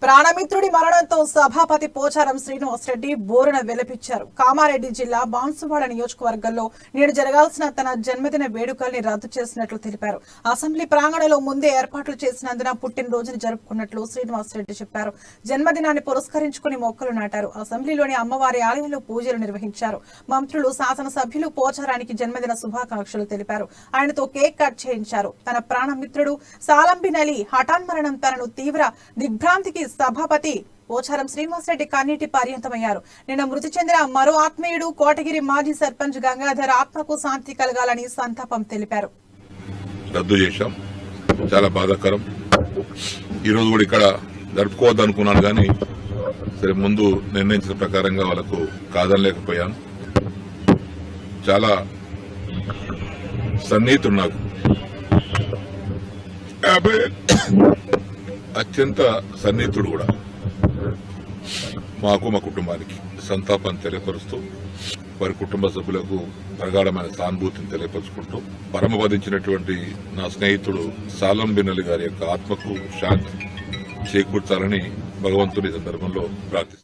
ప్రాణమిత్రుడి మరణంతో సభాపతి పోచారం శ్రీనివాసరెడ్డి బోరున వెలిపించారు. కామారెడ్డి జిల్లా బాన్సువాడ నియోజకవర్గంలో నేడు జరగాల్సిన తన జన్మదిన వేడుకల్ని రద్దు చేసినట్లు తెలిపారు. అసెంబ్లీ ప్రాంగణంలో ముందే ఏర్పాట్లు చేసినందున పుట్టినరోజును జరుపుకున్నట్లు శ్రీనివాసరెడ్డి చెప్పారు. జన్మదినాన్ని పురస్కరించుకుని మొక్కలు నాటారు. అసెంబ్లీలోని అమ్మవారి ఆలయంలో పూజలు నిర్వహించారు. మంత్రులు, శాసనసభ్యులు పోచారానికి జన్మదిన శుభాకాంక్షలు తెలిపారు. ఆయనతో కేక్ కట్ చేయించారు. తన ప్రాణమిత్రుడు సాలంబినలి హఠాన్మరణం తనను తీవ్ర దిగ్భ్రాంతికి సభాపతి పోచారం శ్రీనివాసరెడ్డి కన్నీటి పర్యంతమయ్యారు. నిన్న మృతి చెందిన మరో ఆత్మీయుడు కోటగిరి మాజీ సర్పంచ్ గంగాధర్ ఆత్మకు శాంతి కలగాలని సంతాపం తెలిపారు. రద్దు చేశాం, చాలా బాధాకరం. ఈరోజు కూడా ఇక్కడ జరుపుకోవద్దు అనుకున్నాను, కానీ సరే ముందు నిర్ణయించిన ప్రకారంగా వాళ్ళకు కాదనలేకపోయాను. చాలా సన్నిహితుడు నాకు, అత్యంత సన్నిహితుడు కూడా మాకు, మా కుటుంబానికి సంతాపాన్ని తెలియపరుస్తూ వారి కుటుంబ సభ్యులకు ప్రగాఢమైన సానుభూతిని తెలియపరుచుకుంటూ పరమపదించినటువంటి నా స్నేహితుడు సాలంబినలి గారి యొక్క ఆత్మకు శాంతి చేకూర్చాలని భగవంతుడి సందర్భంలో ప్రార్థిస్తున్నాను.